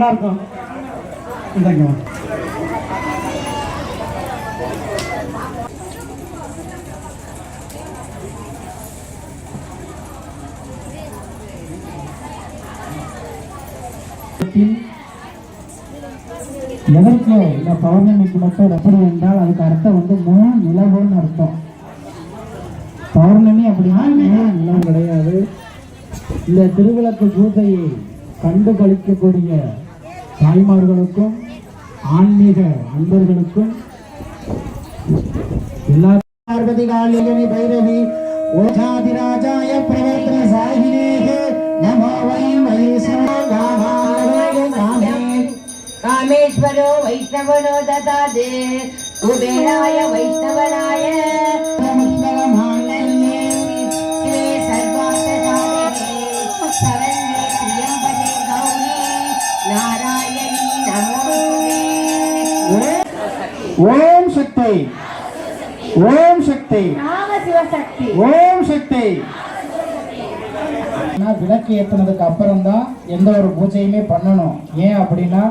நல்லா இருக்கும். இந்தாங்க எதற்கு இந்த பௌர்ணமிக்கு மட்டும் எப்படி என்றால் அதுக்கு அர்த்தம் வந்து முழு நிலவுன்னு அர்த்தம். பௌர்ணமி அப்படின்னா முழு நிலவு கிடையாது. இந்த திருவிளக்கு பூஜையை கண்டு கழிக்கக்கூடிய தாய்மார்களுக்கும் ஆன்மீக அன்பர்களுக்கும் எல்லா பார்வதி காளியனி பைரவி ஓஜாதிராஜாய பிரவர்த்தன சாயினே நமோ வயம் कामेश्वरो वैष्णवनो ददादे कुबेराय वैष्णवनाय शिवे सर्वार्थसाधिके शरण्ये त्र्यम्बके गौरी नारायणी नमोस्तुते. ஓம் சக்தி ஓம் சக்தி நாம சிவசக்தி ஓம் சக்தி. விளக்கு ஏற்றினதுக்கு அப்புறம் தான் எந்த ஒரு பூஜையுமே பண்ணணும். ஏன் அப்படின்னா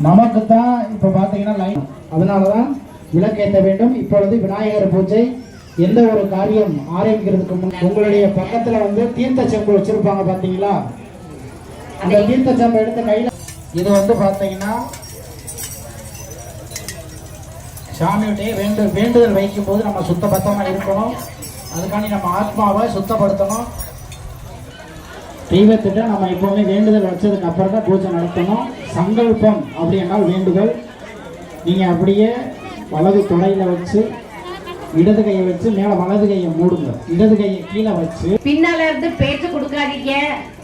நமக்கு தான் இப்போ பார்த்தீங்கன்னா லைன், அதனால தான் விளக்கு ஏற்ற வேண்டும். இப்பொழுது விநாயகர் பூஜை எந்த ஒரு காரியம் ஆரம்பிக்கிறதுக்கு முன் உங்களுடைய பக்கத்தில் வந்து தீர்த்த செம்பு வச்சிருப்பாங்க பார்த்தீங்களா? அந்த தீர்த்த செம்பு எடுத்த கையில் இது வந்து பார்த்தீங்கன்னா சாமியுடைய வேண்டுதல் வைக்கும் போது நம்ம சுத்தபத்தமாக இருக்கணும். அதுக்காண்டி நம்ம ஆத்மாவை சுத்தப்படுத்தணும். தெய்வத்திட்ட நம்ம எப்பவுமே வேண்டுதல் வச்சதுக்கு அப்புறம் தான் பூஜை நடத்தணும். சங்கல்பம் அப்படின்னா வேண்டுதல். நீங்க அப்படியே வலது தொடையில வச்சு இடது கையை வச்சு மேல வலது கையை மூடுங்க, இடது கையை கீழே வச்சு பின்னால இருந்து பேச்சு கொடுக்காதீங்க.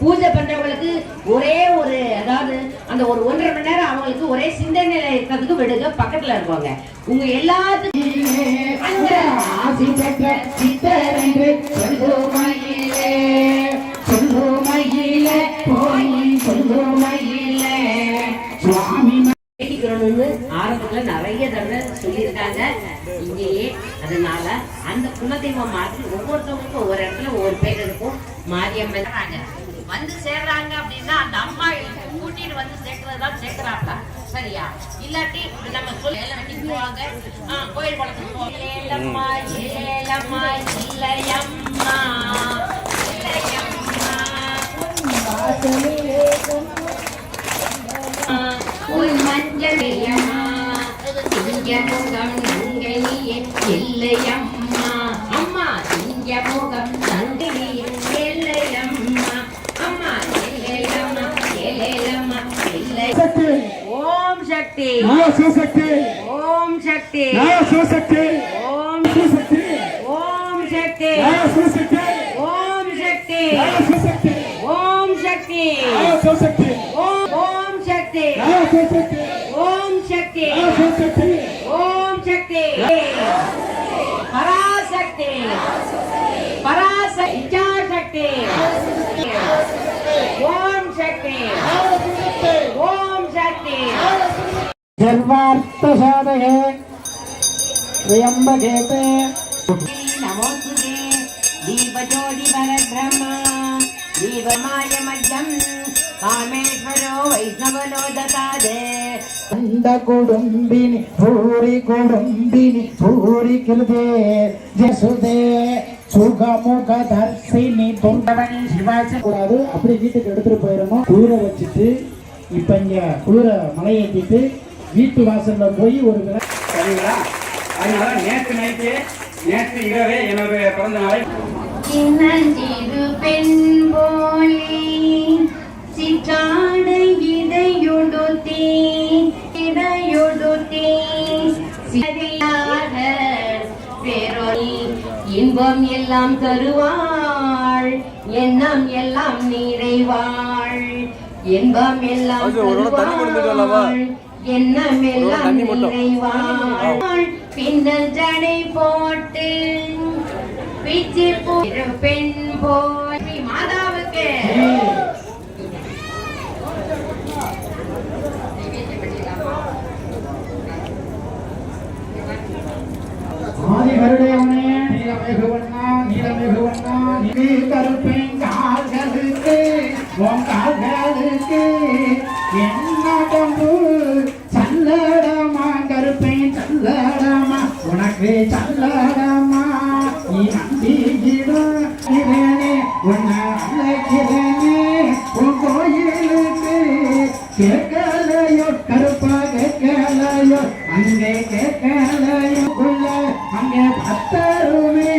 பூஜை பண்றவங்களுக்கு ஒரே ஒரு அதாவது அந்த ஒரு 1.5 மணி நேரம் அவங்களுக்கு ஒரே சிந்தனையில இருக்கிறதுக்கு விடுங்க. பக்கத்துல இருப்பாங்க உங்க எல்லாத்துக்கும் ஆரம்பத்துல நிறைய தடவை சொல்லியிருக்காங்க இங்கேயே. அதனால அந்த குலதெய்வம் மாதிரி ஒவ்வொருத்தவங்களுக்கும் ஒவ்வொரு இடத்துல ஒவ்வொரு பேர் இருக்கும். மாரியம்மன் வந்து சேர்றாங்க அப்படின்னா அந்த அம்மா கூட்டிட்டு வந்து சேர்க்கறதுதான் சேர்க்கிறாங்க. சரியா? இல்லாட்டி நம்ம சொல்லி எல்லாம் வெட்டி போவாங்க. கோயில் குளத்துக்கு போவாங்க. ஏலம்மா ஏலம்மா இல்லையம்மா மஞ்சளையம்மா திங்க முகம் நங்கையே இல்லையம்மா அம்மா திங்க முகம் நங்கையே இல்லையம்மா அம்மா இல்லையம்மா இல்லையம்மா இல்லை. ஓம் சக்தி சிவசக்தி ஓம் சக்தி சிவசக்தி ஓம் சிவசக்தி ஓம் சக்தி சிவசக்தி ஓம் சக்தி சிவசக்தி ஓம் சக்தி சிவசக்தி ஓம் சக்தி சிவசக்தி ஓம் சக்தி சிவசக்தி ஓம் சக்தி பராசக்தி பராசக்தி இச்சாசக்தி ஓம் சக்தி ஓம் சக்தி सर्वार्थ साधके त्र्यंबके नमोस्तुते दीपज्योति परब्रह्म दीपमाय मध्यम कामेश्वरो वैष्णवनो ददादे अंड कुडुंबिनी भूरी कृते जसुदे சுகமுக தர்சினி தொண்டவனி சிவாச்சி கூடாது. அப்படி வீட்டுக்கு எடுத்துட்டு போயிடணும். குளிர வச்சுட்டு இப்ப இங்க குளிர மலை ஏற்றிட்டு வீட்டு வாசல்ல போய் ஒரு சரிங்களா? அதனால நேற்று இரவே எனது பிறந்த நாளை சின்னஞ்சிறு பெண் போலே சிற்றாடை இடையொடுத்தே பேரொலி இன்பம் எல்லாம் தருவாள் எண்ணம் எல்லாம் நிறைவாள் இன்பம் எல்லாம் தருவாள் எண்ணம் எல்லாம் நிறைவாள் பின்னல் ஜடை போட்டு பிச்சு பெண் போய் மாதாவுக்கு ஆதி வருடையவனே நீலமேகவண்ணா நீலமேகவண்ணா நீ கருப்பேன் கால்களுக்கு உன் கால்களுக்கு வாடம்மா நீ நம்பிக்கிடும் இவனே உன்னை அழைக்கிறேனே உன் கோயிலுக்கு கேட்கலையோ கருப்பா கேட்கலையோ அங்கே கேட்கலையோ உள்ள அங்கே பத்தருமே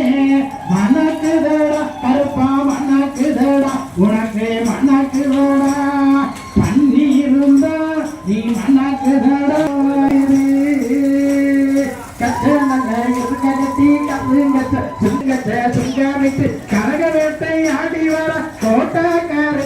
மணக்குதடா கருப்பா மணக்குதடா உனக்கு மணக்குதடா பண்ணி இருந்தா நீ மணக்குதடா கரக வேட்டை ஆடி வர கோட்டாக்கார